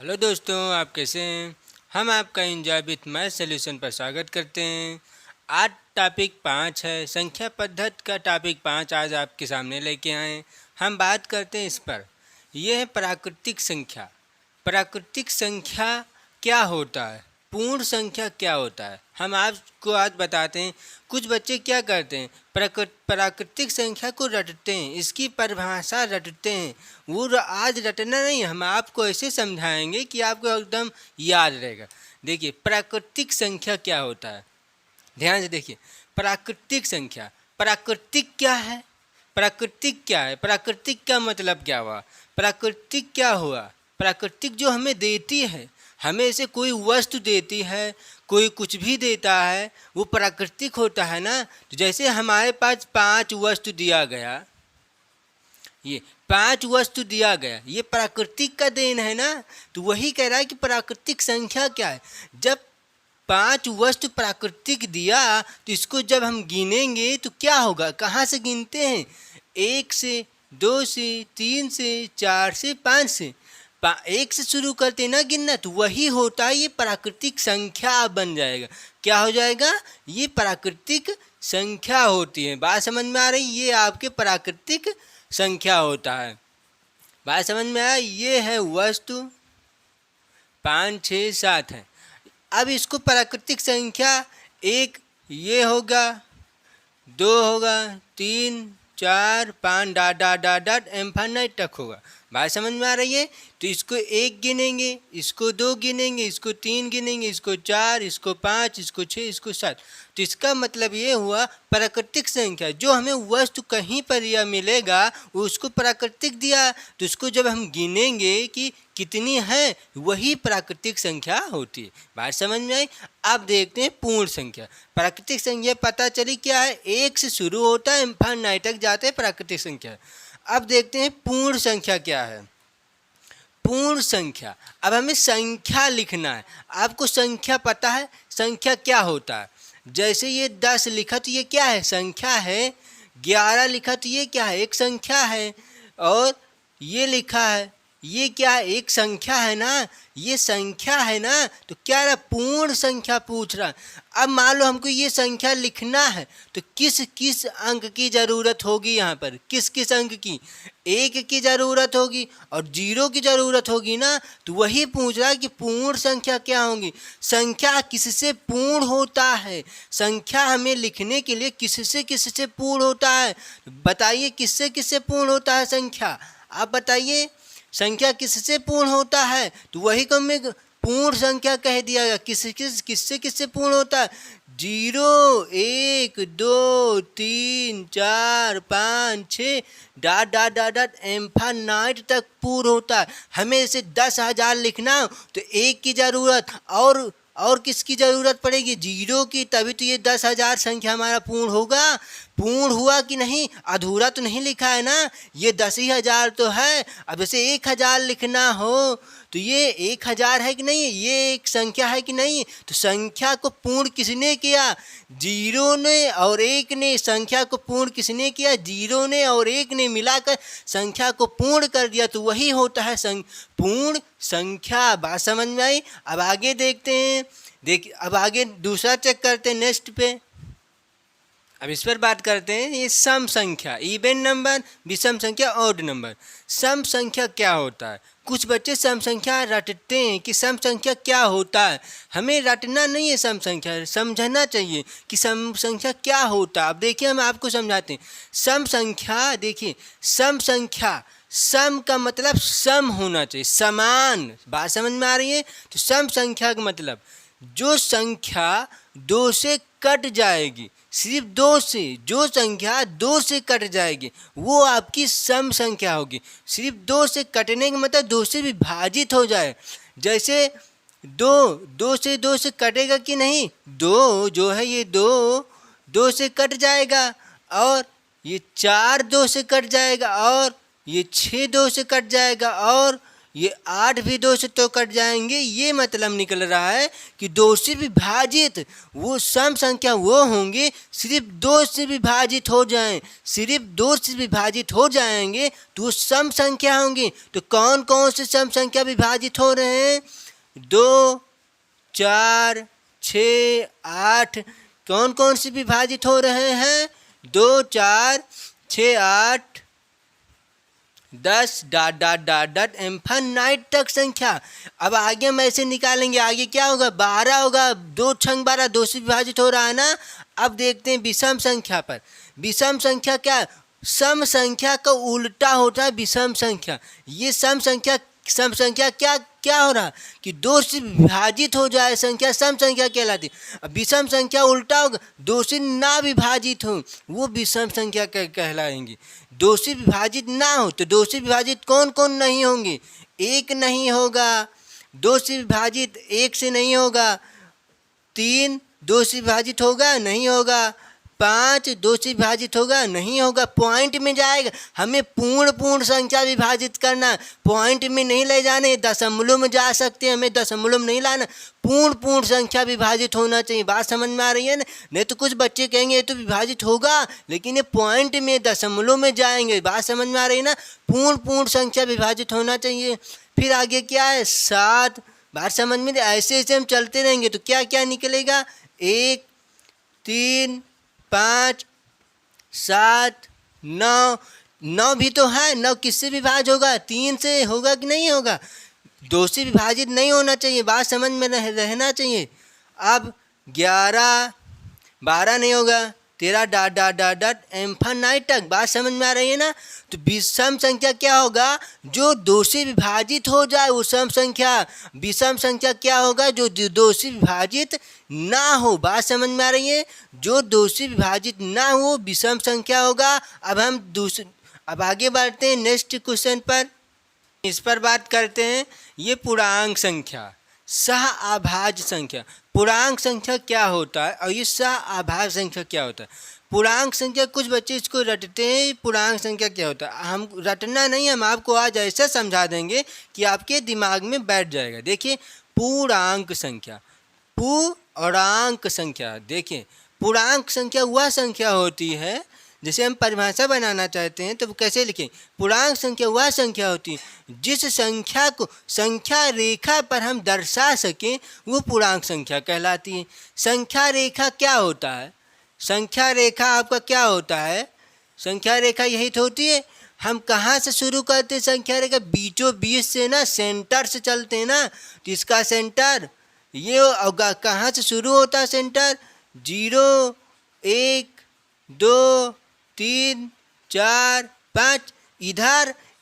Hello दोस्तों, आप कैसे हैं। हम आपका एंजॉय विथ मैथ सॉल्यूशन पर स्वागत करते हैं। आज टॉपिक 5 है, संख्या पद्धति का टॉपिक 5 आज आपके सामने लेके आए हैं। हम बात करते हैं इस पर। यह है प्राकृतिक संख्या। प्राकृतिक संख्या क्या होता है, पूर्ण संख्या क्या होता है, हम आपको आज बताते हैं। कुछ बच्चे क्या करते हैं, प्राकृतिक संख्या को रटते हैं, इसकी परिभाषा रटते हैं। वो आज रटना नहीं, हम आपको ऐसे समझाएंगे कि आपको एकदम याद रहेगा। देखिए प्राकृतिक संख्या क्या होता है, ध्यान से देखिए। प्राकृतिक संख्या, प्राकृतिक क्या है, प्राकृतिक क्या है, प्राकृतिक का मतलब क्या हुआ, प्राकृतिक क्या हुआ। प्राकृतिक जो हमें देती है, हमें से कोई वस्तु देती है, कोई कुछ भी देता है, वो प्राकृतिक होता है ना। तो जैसे हमारे पास 5 वस्तु दिया गया, ये 5 वस्तु दिया गया, ये प्राकृतिक का देन है ना। तो वही कह रहा है कि प्राकृतिक संख्या क्या है। जब 5 वस्तु प्राकृतिक दिया तो इसको जब हम गिनेंगे तो क्या होगा, कहाँ से गिनते हैं, 1 से, 2 से, 3 से, 4 से, 5 से, 1 से शुरू करते ना गिनना, तो वही होता है, ये प्राकृतिक संख्या बन जाएगा। क्या हो जाएगा, ये प्राकृतिक संख्या होती है। बात समझ में आ रही, ये आपके प्राकृतिक संख्या होता है। बात समझ में आया, ये है वस्तु 5, 6, 7 है। अब इसको प्राकृतिक संख्या 1 ये होगा, 2 होगा, 3, 4, 5 dot dot dot dot infinite तक होगा। बात समझ में आ रही है। तो इसको 1 गिनेंगे, इसको 2 गिनेंगे, इसको 3 गिनेंगे, इसको 4, इसको 5, इसको 6, इसको 7। तो इसका मतलब ये हुआ प्राकृतिक संख्या। जो हमें वस्तु कहीं पर यह मिलेगा वो उसको प्राकृतिक दिया, तो उसको जब हम गिनेंगे कि कितनी है, वही प्राकृतिक संख्या होती है। बात समझ में आई। अब देखते हैं पूर्ण संख्या। प्राकृतिक संख्या पता चली क्या है, 1 से शुरू होता है, इनफिनिट तक जाते हैं प्राकृतिक संख्या। अब देखते हैं पूर्ण संख्या क्या है। पूर्ण संख्या, अब हमें संख्या लिखना है। आपको संख्या पता है, संख्या क्या होता है। जैसे ये 10 लिखा तो ये क्या है, संख्या है। 11 लिखा तो ये क्या है, एक संख्या है। और ये लिखा है, ये क्या है, एक संख्या है ना, ये संख्या है ना। तो क्या रहा, पूर्ण संख्या पूछ रहा। अब मान लो हमको ये संख्या लिखना है, तो किस किस अंक की ज़रूरत होगी, यहाँ पर किस किस अंक की, 1 की ज़रूरत होगी और 0 की ज़रूरत होगी ना। तो वही पूछ रहा है कि पूर्ण संख्या क्या होगी। संख्या किससे पूर्ण होता है, संख्या हमें लिखने के लिए किससे किससे पूर्ण होता है, बताइए किससे किससे पूर्ण होता है संख्या, आप बताइए संख्या किससे पूर्ण होता है। तो वही को मैं पूर्ण संख्या कह दिया गया। किससे किससे पूर्ण होता है, 0, 1, 2, 3, 4, 5, 6 dot dot dot dot infinite तक पूर्ण होता है। हमें इसे 10,000 लिखना हो तो 1 की ज़रूरत और किसकी ज़रूरत पड़ेगी, 0 की, तभी तो ये 10,000 संख्या हमारा पूर्ण होगा। पूर्ण हुआ कि नहीं, अधूरा तो नहीं लिखा है ना, ये 10,000 तो है। अब जैसे 1,000 लिखना हो तो ये 1,000 है कि नहीं, ये एक संख्या है कि नहीं। तो संख्या को पूर्ण किसने किया, 0 ने और 1 ने। संख्या को पूर्ण किसने किया, 0 ने और 1 ने मिलाकर संख्या को पूर्ण कर दिया। तो वही होता है पूर्ण संख्या। बात समझ में आई। अब आगे देखते हैं, अब आगे दूसरा चेक करते हैं नेक्स्ट पे। अब इस पर बात करते हैं, ये सम संख्या, इवन नंबर, विषम संख्या, ऑड नंबर। सम संख्या क्या होता है। कुछ बच्चे सम संख्या रटते हैं कि सम संख्या क्या होता है। हमें रटना नहीं है, सम संख्या समझना चाहिए कि सम संख्या क्या होता है। अब देखिए हम आपको समझाते हैं। सम संख्या, देखिए सम संख्या, सम का मतलब सम होना चाहिए, समान। बात समझ में आ रही है। तो सम संख्या का मतलब जो संख्या 2 से कट जाएगी, सिर्फ 2 से, जो संख्या 2 से कट जाएगी वो आपकी सम संख्या होगी। सिर्फ 2 से कटने का मतलब 2 से विभाजित हो जाए। जैसे 2 से कटेगा कि नहीं, 2 जो है ये 2 से कट जाएगा, और ये 4 2 से कट जाएगा, और ये 6 2 से कट जाएगा, और ये 8 भी 2 से तो कट जाएंगे। ये मतलब निकल रहा है कि 2 से विभाजित वो सम संख्या वो होंगे सिर्फ 2 से विभाजित हो जाएं, सिर्फ 2 से विभाजित हो जाएंगे तो वो सम संख्या होंगी। तो कौन कौन से सम संख्या विभाजित हो रहे हैं? 2, 4, 6, 8 कौन कौन से विभाजित हो रहे हैं? 2, 4, 6, 8, 10 dot dot dot dot infinite तक संख्या। अब आगे हम ऐसे निकालेंगे, आगे क्या होगा? 12 होगा। 2 छंग 12 2 से विभाजित हो रहा है ना। अब देखते हैं विषम संख्या पर। विषम संख्या क्या? सम संख्या का उल्टा होता है विषम संख्या। ये सम संख्या क्या क्या हो रहा कि 2 से विभाजित हो जाए संख्या सम संख्या कहलाती। अब विषम संख्या उल्टा होगा, 2 से ना विभाजित हो वो विषम संख्या कहलाएंगी। 2 से विभाजित ना हो तो 2 से विभाजित कौन कौन नहीं होंगे? 1 नहीं होगा। 2 से विभाजित 1 से नहीं होगा। 3 2 से विभाजित होगा? नहीं होगा। 5 2 से विभाजित होगा? नहीं होगा। पॉइंट में जाएगा। हमें पूर्ण संख्या विभाजित करना, पॉइंट में नहीं ले जाने। दशमलव में जा सकते हैं, हमें दशमलव में नहीं लाना। पूर्ण संख्या विभाजित होना चाहिए। बात समझ में आ रही है ना? नहीं तो कुछ बच्चे कहेंगे ये तो विभाजित होगा, लेकिन ये पॉइंट में दशमलव में जाएंगे। बात समझ में आ रही है ना? पूर्ण संख्या विभाजित होना चाहिए। फिर आगे क्या है? 7। बात समझ में? ऐसे ऐसे हम चलते रहेंगे तो क्या क्या निकलेगा? 1, 3, 5, 7, 9। 9 भी तो है। 9 किससे विभाज्य होगा? 3 से होगा कि नहीं होगा? 2 से विभाजित नहीं होना चाहिए। बात समझ में रहना चाहिए। अब 11 12 नहीं होगा। 13 dot dot dot dot infinite तक। बात समझ में आ रही है ना? तो विषम संख्या क्या होगा? जो 2 से विभाजित हो जाए वो सम संख्या। विषम संख्या क्या होगा? जो 2 से विभाजित ना हो। बात समझ में आ रही है? जो 2 से विभाजित ना हो विषम संख्या होगा। अब आगे बढ़ते हैं नेक्स्ट क्वेश्चन पर। इस पर बात करते हैं। ये पूर्णांक संख्या, सह अभाज्य संख्या। पूर्णांक संख्या क्या होता है और ये सह अभाज्य संख्या क्या होता है? पूर्णांक संख्या कुछ बच्चे इसको रटते हैं। पूर्णांक संख्या क्या होता है? हम रटना नहीं, हम आपको आज ऐसा समझा देंगे कि आपके दिमाग में बैठ जाएगा। देखिए पूर्णांक संख्या, पूर्णांक संख्या। देखिए पूर्णांक संख्या वह संख्या होती है, जैसे हम परिभाषा बनाना चाहते हैं तो कैसे लिखें? पूर्णांक संख्या वह संख्या होती है जिस संख्या को संख्या रेखा पर हम दर्शा सकें वो पूर्णांक संख्या कहलाती है। संख्या रेखा क्या होता है? संख्या रेखा आपका क्या होता है? संख्या रेखा यही तो होती है। हम कहाँ से शुरू करते हैं संख्या रेखा? बीचों बीच से ना, सेंटर से चलते हैं ना। तो इसका सेंटर ये होगा। कहाँ से शुरू होता है सेंटर? 0, 1, 2, 3, 4, 5।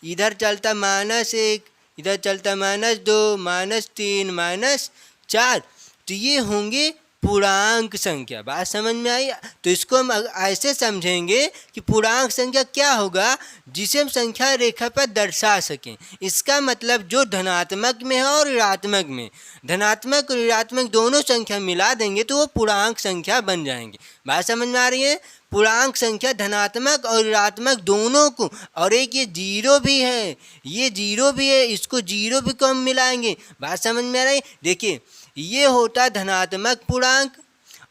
इधर चलता -1, इधर चलता -2, -3, -4। तो ये होंगे पूर्णांक संख्या। बात समझ में आई? तो इसको हम ऐसे समझेंगे कि पूर्णांक संख्या क्या होगा? जिसे हम संख्या रेखा पर दर्शा सकें। इसका मतलब जो धनात्मक में है और ऋणात्मक में, धनात्मक और ऋणात्मक दोनों संख्या मिला देंगे तो वो पूर्णांक संख्या बन जाएंगे। बात समझ में आ रही है? पूर्णांक संख्या धनात्मक और ऋणात्मक दोनों को, और एक ये 0 भी है, ये 0 भी है, इसको 0 भी को हम मिलाएंगे। बात समझ में आ रही है? देखिए ये होता है धनात्मक पूर्णांक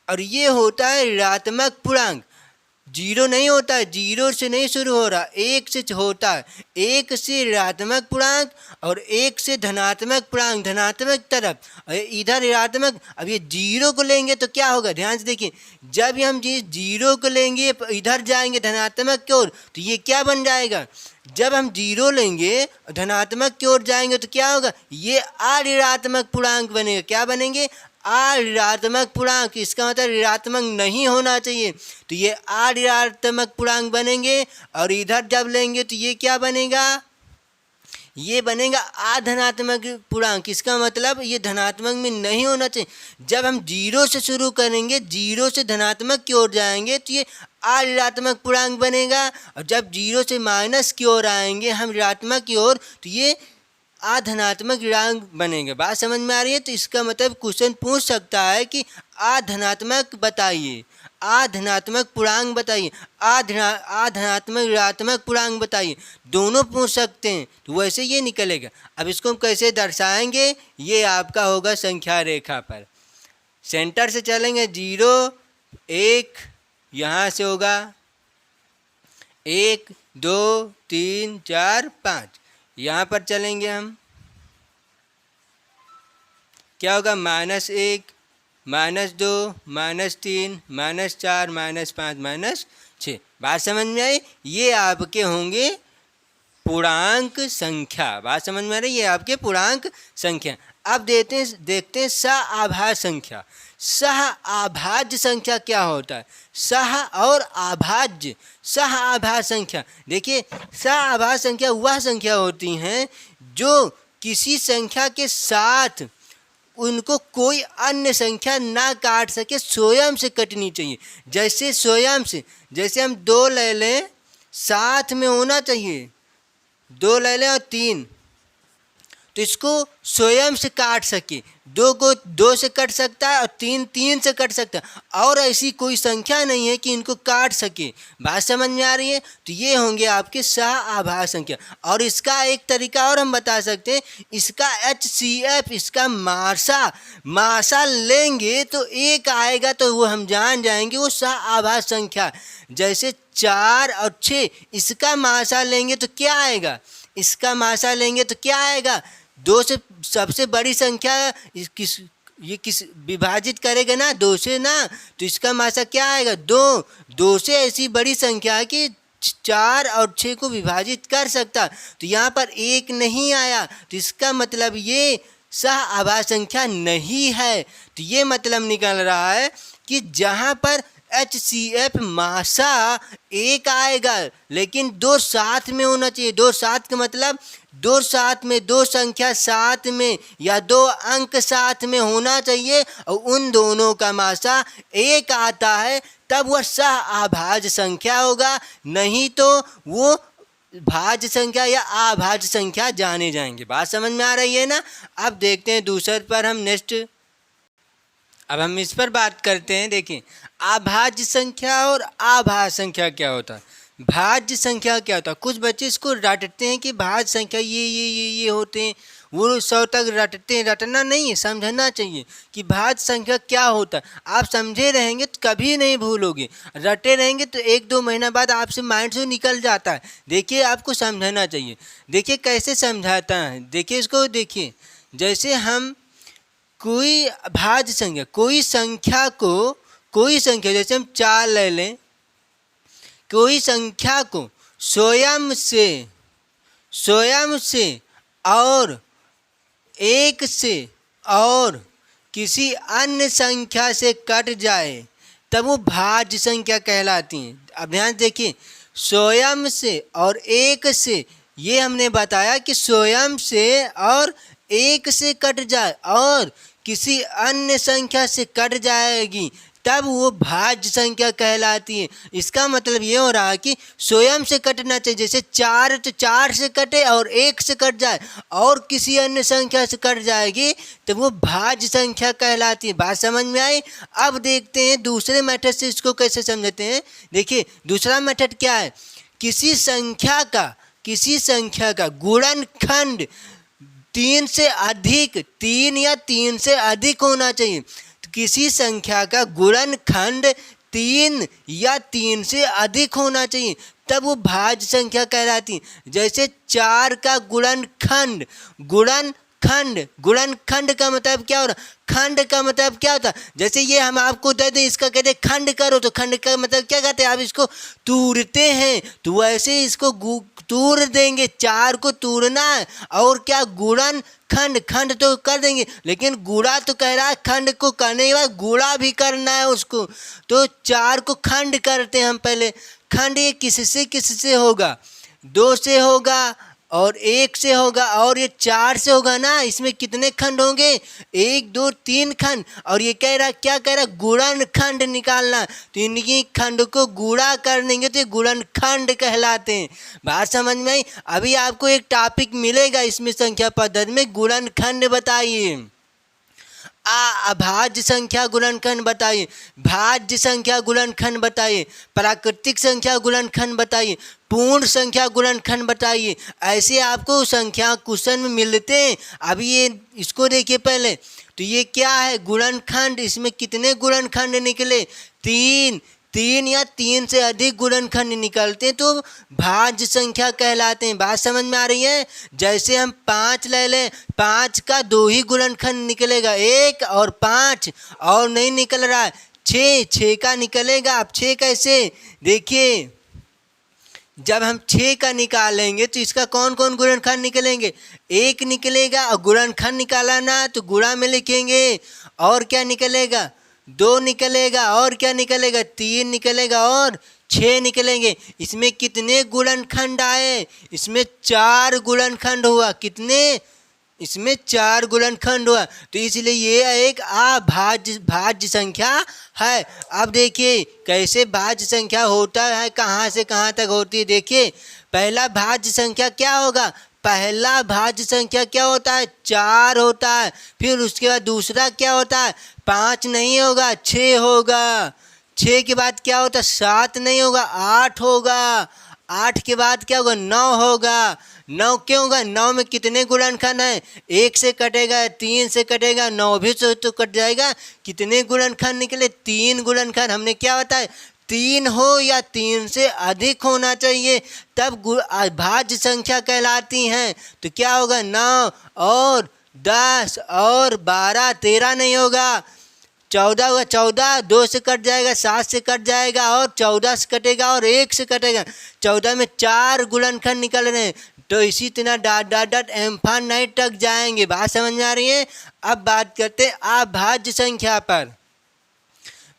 और ये होता है ऋणात्मक पूर्णांक। 0 नहीं होता है, 0 से नहीं शुरू हो रहा, 1 से होता है। 1 से ऋणात्मक पूर्णांक और 1 से धनात्मक पूर्णांक, धनात्मक तरफ, इधर ऋणात्मक। अब ये 0 को लेंगे तो क्या होगा? ध्यान से देखिए, जब हम ये 0 को लेंगे इधर जाएंगे धनात्मक की ओर तो ये क्या बन जाएगा? जब हम 0 लेंगे धनात्मक की ओर जाएंगे तो क्या होगा? ये अऋणात्मक पूर्णांक बनेगा। क्या बनेंगे? अऋणात्मक पूर्णांक। इसका मतलब ऋणात्मक नहीं होना चाहिए, तो ये अऋणात्मक पूर्णांक बनेंगे। और इधर जब लेंगे तो ये क्या बनेगा? ये बनेगा अधनात्मक पूर्णांक। इसका मतलब ये धनात्मक में नहीं होना चाहिए। जब हम 0 से शुरू करेंगे, 0 से धनात्मक की ओर जाएंगे तो ये अऋणात्मक पूर्णांक बनेगा। और जब 0 से माइनस की ओर आएंगे हम ऋणात्मक की ओर तो ये अधनात्मक ऋणांक बनेगा। बात समझ में आ रही है? तो इसका मतलब क्वेश्चन पूछ सकता है कि अधनात्मक बताइए, अधनात्मक पूर्णांक बताइए, अधनात्मक ऋणात्मक पूर्णांक बताइए, दोनों पूछ सकते हैं। तो वैसे ये निकलेगा। अब इसको हम कैसे दर्शाएंगे? ये आपका होगा संख्या रेखा पर, सेंटर से चलेंगे 0 1, यहाँ से होगा 1 2 3 4 5, यहाँ पर चलेंगे हम, क्या होगा? -1 -2 -3 -4 -5 -6। बात समझ में आई? ये आपके होंगे पूर्णांक संख्या। बात समझ में आ रही है? ये आपके पूर्णांक संख्या। अब देखते हैं सह संख्या। सह अभाज्य संख्या क्या होता है? सह और अभाज्य, सह अभाज्य संख्या। देखिए, सह अभाज्य संख्या वह संख्या होती हैं जो किसी संख्या के साथ उनको कोई अन्य संख्या ना काट सके, स्वयं से कटनी चाहिए। जैसे स्वयं से, जैसे हम 2 ले लें, साथ में होना चाहिए, 2 ले लें और 3, तो इसको स्वयं से काट सके। 2 को 2 से कट सकता है और 3 3 से कट सकता है, और ऐसी कोई संख्या नहीं है कि इनको काट सके। बात समझ में आ रही है? तो ये होंगे आपके सह अभाज्य संख्या। और इसका एक तरीका और हम बता सकते हैं, इसका HCF, इसका मासा लेंगे तो 1 आएगा, तो वो हम जान जाएंगे वो सह अभाज्य संख्या। जैसे 4 और 6, इसका मासा लेंगे तो क्या आएगा? इसका मासा लेंगे तो क्या आएगा? 2 से सबसे बड़ी संख्या किस विभाजित करेगा ना, 2 से ना, तो इसका मासा क्या आएगा? 2। 2 से ऐसी बड़ी संख्या है कि 4 और 6 को विभाजित कर सकता, तो यहाँ पर 1 नहीं आया, तो इसका मतलब ये सह अभाज्य संख्या नहीं है। तो ये मतलब निकल रहा है कि जहाँ पर HCF मासा 1 आएगा, लेकिन 2 साथ में होना चाहिए। 2 साथ का मतलब 2 साथ में, 2 संख्या साथ में या 2 अंक साथ में होना चाहिए, और उन दोनों का मासा 1 आता है, तब वह सह अभाज्य संख्या होगा। नहीं तो वो भाज्य संख्या या अभाज्य संख्या जाने जाएंगे। बात समझ में आ रही है ना? अब देखते हैं दूसरे पर हम नेक्स्ट, अब हम इस पर बात करते हैं। देखिए, अभाज्य संख्या और अभाज्य संख्या क्या होता है? भाज्य संख्या क्या होता है? कुछ बच्चे इसको रटते हैं कि भाज्य संख्या ये होते हैं, वो 100 तक रटते हैं। रटना नहीं है, समझना चाहिए कि भाज्य संख्या क्या होता है। आप समझे रहेंगे तो कभी नहीं भूलोगे, रटे रहेंगे तो 1-2 महीना बाद आपसे माइंड से निकल जाता है। देखिए, आपको समझना चाहिए। देखिए कैसे समझाता है, देखिए इसको। देखिए, जैसे हम कोई भाज्य संख्या, कोई संख्या जैसे हम 4 ले लें, कोई संख्या को स्वयं से और 1 से और किसी अन्य संख्या से कट जाए, तब वो भाज्य संख्या कहलाती हैं। अब ध्यान देखिए, स्वयं से और 1 से, ये हमने बताया कि स्वयं से और 1 से कट जाए और किसी अन्य संख्या से कट जाएगी, तब वो भाज्य संख्या कहलाती है। इसका मतलब ये हो रहा है कि स्वयं से कटना चाहिए। जैसे 4 तो 4 से कटे और 1 से कट जाए और किसी अन्य संख्या से कट जाएगी, तो वो भाज्य संख्या कहलाती है। बात समझ में आई? अब देखते हैं दूसरे मेथड से इसको कैसे समझते हैं। देखिए, दूसरा मेथड क्या है? किसी संख्या का गुणनखंड 3 से अधिक, 3 या 3 से अधिक होना चाहिए। तो किसी संख्या का गुणनखंड 3 या 3 से अधिक होना चाहिए, तब वो भाज्य संख्या कहलाती है। जैसे 4 का गुणनखंड का मतलब क्या हो रहा? खंड का मतलब क्या होता है? जैसे ये हम आपको दे दें, इसका कहते हैं खंड करो, तो खंड का मतलब क्या कहते हैं? आप इसको तोड़ते हैं, तो वैसे इसको तोड़ देंगे। 4 को तोड़ना है, और क्या? गुणन खंड तो कर देंगे, लेकिन गुणा तो कह रहा है, खंड को करने के बाद गुणा भी करना है उसको। तो 4 को खंड करते हैं हम पहले। खंड ये किससे होगा? 2 से होगा, और 1 से होगा और ये 4 से होगा ना, इसमें कितने खंड होंगे? 1 2 3 खंड। और ये कह रहा, क्या कह रहा? गुणनखंड निकालना। तो इनकी खंड को गुणा कर देंगे तो ये गुणनखंड कहलाते हैं। बात समझ में आई? अभी आपको एक टॉपिक मिलेगा इसमें संख्या पद्धति में, गुणनखंड बताइए। अभाज्य संख्या गुणनखंड बताइए, भाज्य संख्या गुणनखंड बताइए, प्राकृतिक संख्या गुणनखंड बताइए, पूर्ण संख्या गुणनखंड बताइए। ऐसे आपको संख्या क्वेश्चन में मिलते हैं। अभी ये इसको देखिए पहले, तो ये क्या है? गुणनखंड। इसमें कितने गुणनखंड निकले? 3 या 3 से अधिक गुणनखंड निकलते हैं तो भाज्य संख्या कहलाते हैं। बात समझ में आ रही है? जैसे हम 5 ले लें, 5 का 2 ही गुणनखंड निकलेगा, 1 और 5, और नहीं निकल रहा है। 6 का निकलेगा। अब 6 कैसे? देखिए, जब हम 6 का निकालेंगे तो इसका कौन कौन गुणनखंड निकलेंगे? 1 निकलेगा, और गुणनखंड निकाला ना तो गुणा में लिखेंगे। और क्या निकलेगा? 2 निकलेगा। और क्या निकलेगा? 3 निकलेगा और 6 निकलेंगे। इसमें कितने गुणनखंड आए? इसमें 4 गुणनखंड हुआ। कितने? इसमें 4 गुणनखंड हुआ। तो इसलिए ये एक भाज्य संख्या है। अब देखिए कैसे भाज्य संख्या होता है, कहाँ से कहाँ तक होती है। देखिए, पहला भाज्य संख्या क्या होगा? पहला भाज्य संख्या क्या होता है? 4 होता है। फिर उसके बाद दूसरा क्या होता है? 5 नहीं होगा, 6 होगा। 6 के बाद क्या होता है? 7 नहीं होगा, 8 होगा। 8 के बाद क्या होगा? 9 होगा। 9 क्यों होगा? 9 में कितने गुणनखंड हैं? 1 से कटेगा, 3 से कटेगा, 9 भी से तो कट जाएगा। कितने गुणनखंड निकले? 3 गुणनखंड। हमने क्या बताया? 3 हो या 3 से अधिक होना चाहिए, तब भाज्य संख्या कहलाती हैं। तो क्या होगा? 9 और 10 और 12, 13 नहीं होगा, 14 होगा। 14 2 से कट जाएगा, 7 से कट जाएगा, और 14 से कटेगा और 1 से कटेगा। 14 में 4 गुणनखंड निकल रहे हैं। तो इसी तरह डॉट इनफिनिट तक जाएंगे। बात समझ में आ रही है? अब बात करते हैं अभाज्य संख्या पर।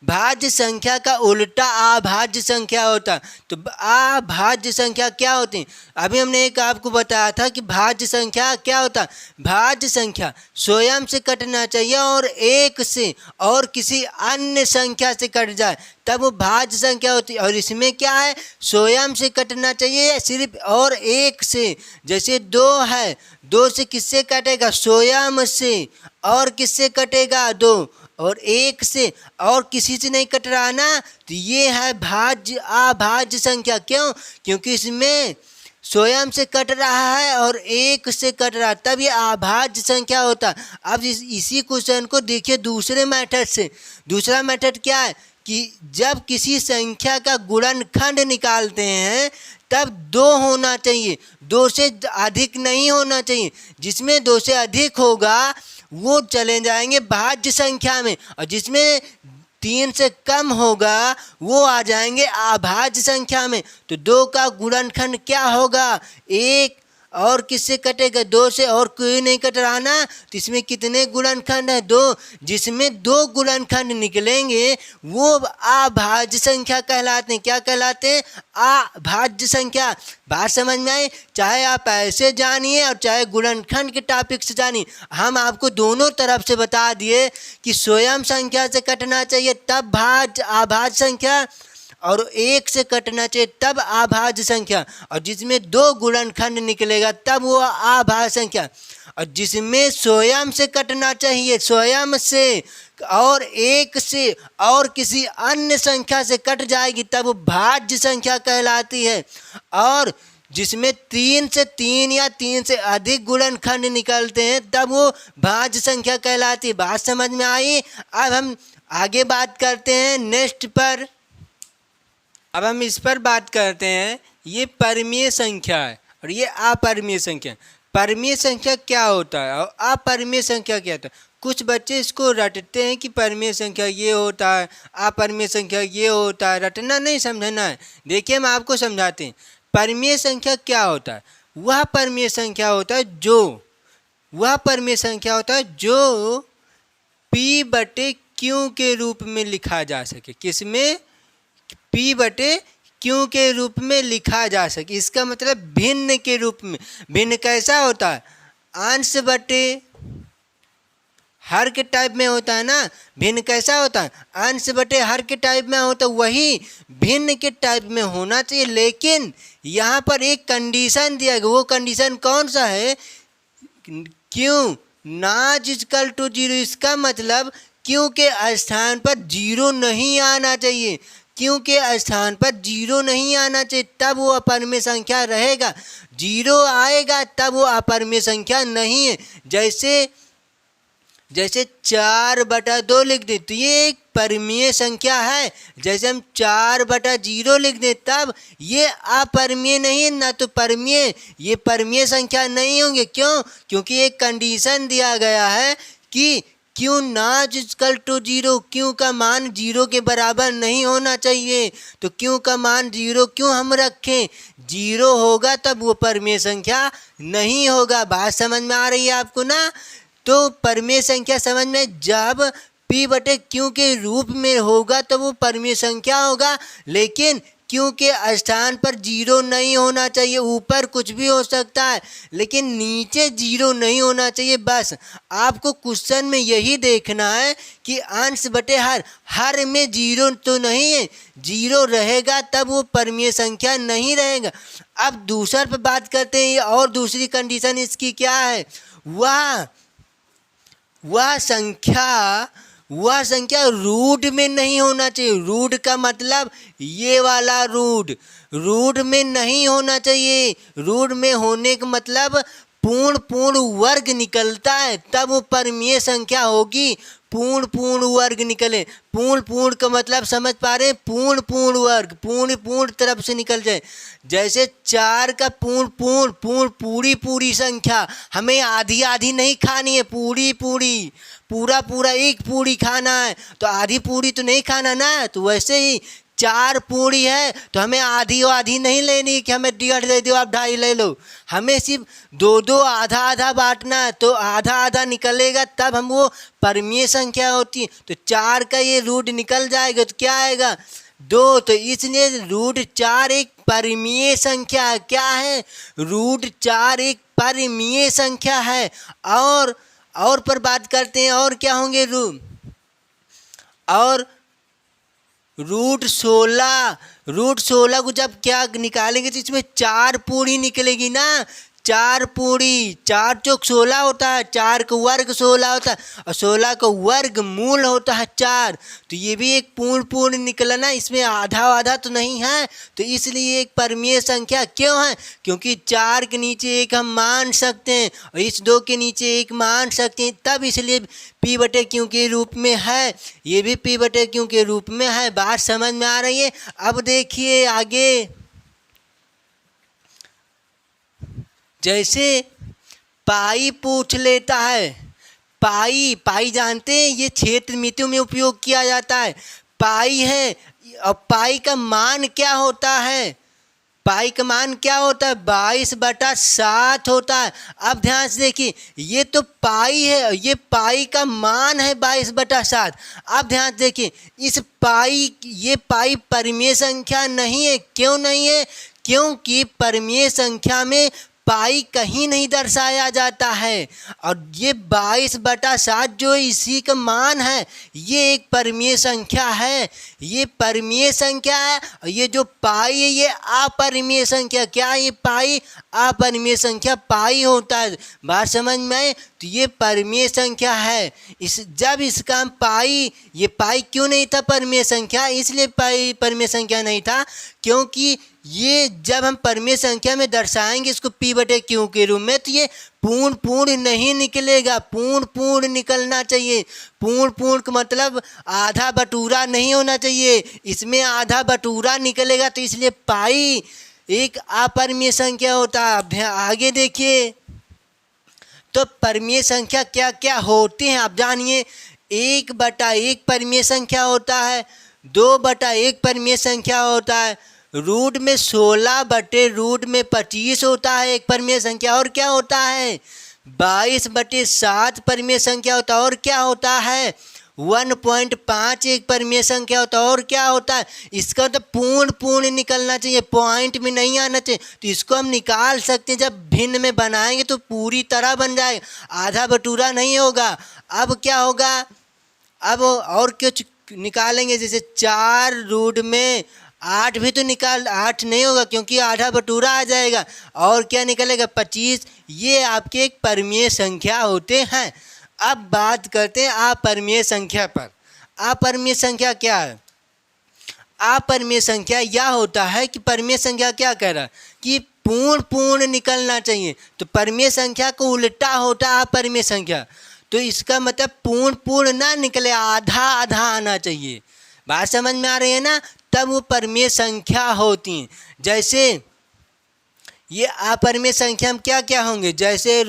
भाज्य संख्या का उल्टा अभाज्य संख्या होता। तो अभाज्य संख्या क्या होती है? अभी हमने एक आपको बताया था कि भाज्य संख्या क्या होता है। भाज्य संख्या स्वयं से कटना चाहिए और 1 से और किसी अन्य संख्या से कट जाए, तब वो भाज्य संख्या होती है। और इसमें क्या है? स्वयं से कटना चाहिए सिर्फ और 1 से। जैसे 2 है, 2 से किससे कटेगा? स्वयं से। और किससे कटेगा? 2 और 1 से, और किसी से नहीं कट रहा ना, तो ये है अभाज्य संख्या। क्यों? क्योंकि इसमें स्वयं से कट रहा है और 1 से कट रहा है, तब ये अभाज्य संख्या होता। अब इसी क्वेश्चन को देखिए दूसरे मेथड से। दूसरा मेथड क्या है कि जब किसी संख्या का गुणनखंड निकालते हैं तब 2 होना चाहिए, 2 से अधिक नहीं होना चाहिए। जिसमें 2 से अधिक होगा वो चले जाएंगे भाज्य संख्या में, और जिसमें 3 से कम होगा वो आ जाएंगे अभाज्य संख्या में। तो 2 का गुणनखंड क्या होगा? 1, और किससे कटेगा? 2 से, और कोई नहीं कट रहा ना, तो इसमें कितने गुणनखंड है? 2। जिसमें 2 गुणनखंड निकलेंगे वो अभाज्य संख्या कहलाते हैं। क्या कहलाते हैं? अभाज्य संख्या। बात समझ में आई? चाहे आप ऐसे जानिए और चाहे गुणनखंड के टॉपिक से जानिए, हम आपको दोनों तरफ से बता दिए कि स्वयं संख्या से कटना चाहिए तब अभाज्य संख्या, और 1 से कटना चाहिए तब अभाज्य संख्या, और जिसमें 2 गुणनखंड निकलेगा तब वो अभाज्य संख्या। और जिसमें स्वयं से कटना चाहिए, स्वयं से, और 1 से और किसी अन्य संख्या से कट जाएगी तब वो भाज्य संख्या कहलाती है। और जिसमें 3 या 3 से अधिक गुणनखंड निकलते हैं तब वो भाज्य संख्या कहलाती है। बात समझ में आई? अब हम आगे बात करते हैं नेक्स्ट पर। अब हम इस पर बात करते हैं, ये परमीय संख्या है और ये अपरमीय संख्या। परमीय संख्या क्या होता है और अपरमीय संख्या क्या होता है? कुछ बच्चे इसको रटते हैं कि परमीय संख्या ये होता है, अपरमीय संख्या ये होता है। रटना नहीं, समझना है। देखिए हम आपको समझाते हैं। परमीय संख्या क्या होता है? वह परमीय संख्या होता है जो P/Q के रूप में लिखा जा सके। किसमें? P/Q क्यों के रूप में लिखा जा सके। इसका मतलब भिन्न के रूप में। भिन्न कैसा होता है? अंश बटे हर के टाइप में होता है ना। भिन्न कैसा होता है? अंश बटे हर के टाइप में होता है, वही भिन्न के टाइप में होना चाहिए। लेकिन यहाँ पर एक कंडीशन दिया गया। वो कंडीशन कौन सा है? क्यों नॉट इक्वल टू जीरो। इसका मतलब क्यों के स्थान पर जीरो नहीं आना चाहिए। क्यों के स्थान पर जीरो नहीं आना चाहिए, तब वो अपरिमेय संख्या रहेगा। जीरो आएगा तब वो अपरिमेय संख्या नहीं है। जैसे 4/2 लिख दे तो ये एक परिमेय संख्या है। जैसे हम 4/0 लिख दे तब ये अपरिमेय नहीं है, ना तो परिमेय। ये परिमेय संख्या नहीं होंगे। क्यों? क्योंकि एक कंडीशन दिया गया है कि क्यों नॉट इक्वल टू जीरो। क्यों का मान जीरो के बराबर नहीं होना चाहिए। तो क्यों का मान जीरो क्यों हम रखें? जीरो होगा तब वो परिमेय संख्या नहीं होगा। बात समझ में आ रही है आपको ना? तो परिमेय संख्या समझ में, जब p बटे क्यू के रूप में होगा तो वो परिमेय संख्या होगा। लेकिन क्यू के स्थान पर जीरो नहीं होना चाहिए। ऊपर कुछ भी हो सकता है लेकिन नीचे जीरो नहीं होना चाहिए। बस आपको क्वेश्चन में यही देखना है कि अंश बटे हर में जीरो तो नहीं है। जीरो रहेगा तब वो परिमेय संख्या नहीं रहेगा। अब दूसर पर बात करते हैं। और दूसरी कंडीशन इसकी क्या है? वह संख्या रूट में नहीं होना चाहिए। रूट का मतलब ये वाला रूट में नहीं होना चाहिए। रूट में होने का मतलब पूर्ण वर्ग निकलता है तब वो परिमेय संख्या होगी। पूर्ण वर्ग निकले। पूर्ण का मतलब समझ पा रहे हैं? पूर्ण वर्ग पूर्ण तरफ से निकल जाए। जैसे 4 का पूर्ण पूरी संख्या। हमें आधी नहीं खानी है, पूरा एक पूरी खाना है। तो आधी पूरी तो नहीं खाना ना। तो वैसे ही 4 पूरी है तो हमें आधी नहीं लेनी कि हमें 1.5 दे दो, आप 2.5 ले लो। हमें सिर्फ 2 आधा बांटना है। तो आधा निकलेगा तब हम वो परिमेय संख्या होती है। तो 4 का ये रूट निकल जाएगा तो क्या आएगा? 2। तो इसलिए रूट 4 एक परिमेय संख्या है। क्या है? रूट 4 एक परिमेय संख्या है। और पर बात करते हैं। और क्या होंगे? रूट 16 को जब क्या निकालेंगे तो इसमें 4 पूरी निकलेगी ना। 4 पूरी, 4 चौक 16 होता है। 4 का वर्ग 16 होता है और 16 का वर्ग मूल होता है 4। तो ये भी एक पूर्ण निकला ना। इसमें आधा तो नहीं है। तो इसलिए एक परिमेय संख्या क्यों है? क्योंकि 4 के नीचे 1 हम मान सकते हैं और इस 2 के नीचे 1 मान सकते हैं, तब इसलिए p बटे क्यू के रूप में है। ये भी p बटे क्यू के रूप में है। बात समझ में आ रही है? अब देखिए आगे। जैसे पाई पूछ लेता है। पाई जानते हैं, ये क्षेत्र मितियों में उपयोग किया जाता है। पाई है और पाई का मान क्या होता है? पाई का मान क्या होता है? 22/7 होता है। अब ध्यान से देखिए, ये तो पाई है, ये पाई का मान है 22/7। अब ध्यान से देखिए, ये पाई परिमेय संख्या नहीं है। क्यों नहीं है? क्योंकि परिमेय संख्या में पाई कहीं नहीं दर्शाया जाता है। और ये 22/7 जो इसी का मान है, ये एक परिमेय संख्या है। ये परिमेय संख्या है। और ये जो पाई है ये अपरिमेय संख्या। क्या है? ये पाई अपरिमेय संख्या पाई होता है। बात समझ में आए? तो ये परिमेय संख्या है। जब इसका हम ये पाई क्यों नहीं था परिमेय संख्या? इसलिए पाई परिमेय संख्या नहीं था क्योंकि ये जब हम परिमेय संख्या में दर्शाएंगे इसको p बटे क्यू के रूप में, तो ये पूर्ण नहीं निकलेगा। पूर्ण निकलना चाहिए। पूर्ण का मतलब आधा बटूरा नहीं होना चाहिए। इसमें आधा बटूरा निकलेगा तो इसलिए पाई एक अपरिमेय संख्या होता है। अब आगे देखिए, तो परिमेय संख्या क्या क्या होती हैं आप जानिए। 1/1 परिमेय संख्या होता है। 2/1 परिमेय संख्या होता है। रूट में 16 बटे रूट में 25 होता है एक परिमेय संख्या। और क्या होता है? 22/7 परिमेय संख्या होता है। और क्या होता है? 1.5 एक परिमेय संख्या होता है। और क्या होता है, इसका तो पूर्ण पूर्ण निकलना चाहिए, पॉइंट में नहीं आना चाहिए। तो इसको हम निकाल सकते हैं, जब भिन्न में बनाएंगे तो पूरी तरह बन जाएगा, आधा बटूरा नहीं होगा। अब क्या होगा, अब और कुछ निकालेंगे, जैसे 4√8 भी तो निकाल, 8 नहीं होगा क्योंकि आधा बटूरा आ जाएगा। और क्या निकलेगा, 25। ये आपके एक परिमेय संख्या होते हैं। अब बात करते हैं अपरिमेय संख्या पर। अपरिमेय संख्या क्या है, अपरिमेय संख्या यह होता है कि परिमेय संख्या क्या कह रहा है कि पूर्ण पूर्ण निकलना चाहिए, तो परिमेय संख्या को उल्टा होता है अपरिमेय संख्या। तो इसका मतलब पूर्ण पूर्ण ना निकले, आधा आधा आना चाहिए। बात समझ में आ रही है ना, तब वो परिमेय संख्या होती हैं। जैसे ये अपरिमेय संख्या में क्या क्या होंगे, जैसे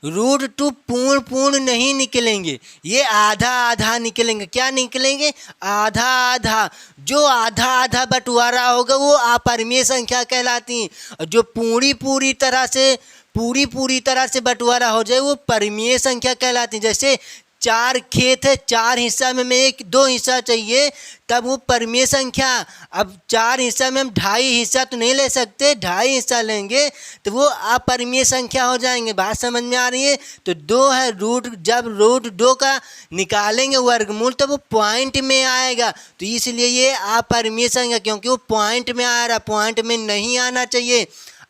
√2 पूर्ण पूर्ण नहीं निकलेंगे, ये आधा आधा निकलेंगे। क्या निकलेंगे, आधा आधा। जो आधा आधा बंटवारा होगा वो अपरिमेय संख्या कहलाती है, और जो पूरी पूरी तरह से बंटवारा हो जाए वो परिमेय संख्या कहलाती है। जैसे 4 खेत है, 4 हिस्सा में हमें 2 हिस्सा चाहिए, तब वो परिमेय संख्या। अब 4 हिस्सा में हम 2.5 हिस्सा तो नहीं ले सकते, 2.5 हिस्सा लेंगे तो वो अपरिमेय संख्या हो जाएंगे। बात समझ में आ रही है। तो 2 है जब √2 का निकालेंगे वर्गमूल तो वो पॉइंट में आएगा, तो इसलिए ये अपरिमेय संख्या, क्योंकि वो पॉइंट में आ रहा, पॉइंट में नहीं आना चाहिए।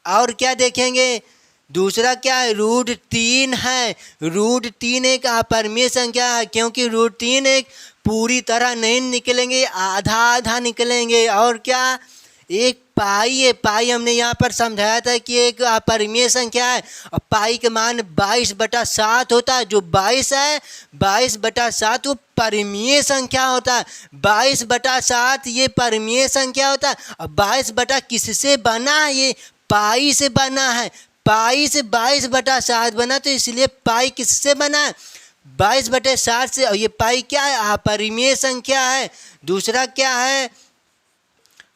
और क्या देखेंगे, दूसरा क्या है, √3 है। √3 एक अपरिमेय संख्या है, क्योंकि √3 एक पूरी तरह नहीं निकलेंगे, आधा आधा निकलेंगे। और क्या, एक पाई है। पाई हमने यहाँ पर समझाया था कि एक अपरिमेय संख्या है, और पाई के मान 22/7 होता है। जो 22 है, 22/7 वो परिमेय संख्या होता है। 22/7 ये परिमेय संख्या होता है। और 22 किससे बना, ये पाई से बना है। पाई से 22/7 बना, तो इसलिए पाई किससे बना है, 22/7 से। और ये पाई क्या है, अपरिमेय संख्या है। दूसरा क्या है,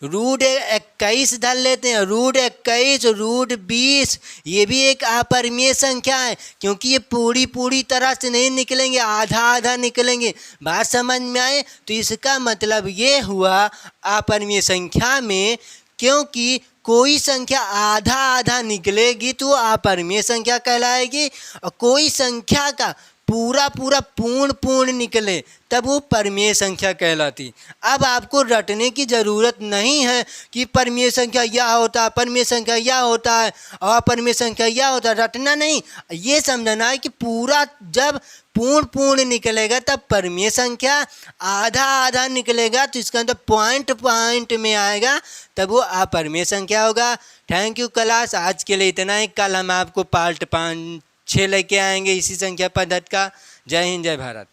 √21 धर लेते हैं, √21, √20, ये भी एक अपरिमेय संख्या है, क्योंकि ये पूरी तरह से नहीं निकलेंगे, आधा आधा निकलेंगे। बात समझ में आए। तो इसका मतलब ये हुआ अपरिमेय संख्या में, क्योंकि कोई संख्या आधा आधा निकलेगी तो अपरिमेय संख्या कहलाएगी, और कोई संख्या का पूरा पूर्ण निकले तब वो परिमेय संख्या कहलाती। अब आपको रटने की ज़रूरत नहीं है कि परिमेय संख्या यह होता है, परिमेय संख्या यह होता है, और अपरिमेय संख्या यह होता है। रटना नहीं, ये समझना है कि पूरा जब पूर्ण निकलेगा तब परिमेय संख्या, आधा आधा निकलेगा तो इसका अंदर पॉइंट में आएगा, तब वो अपरिमेय संख्या होगा। थैंक यू क्लास, आज के लिए इतना ही। कल हम आपको पार्ट 5-6 लेके आएंगे इसी संख्या पद्धति का। जय हिंद, जय भारत।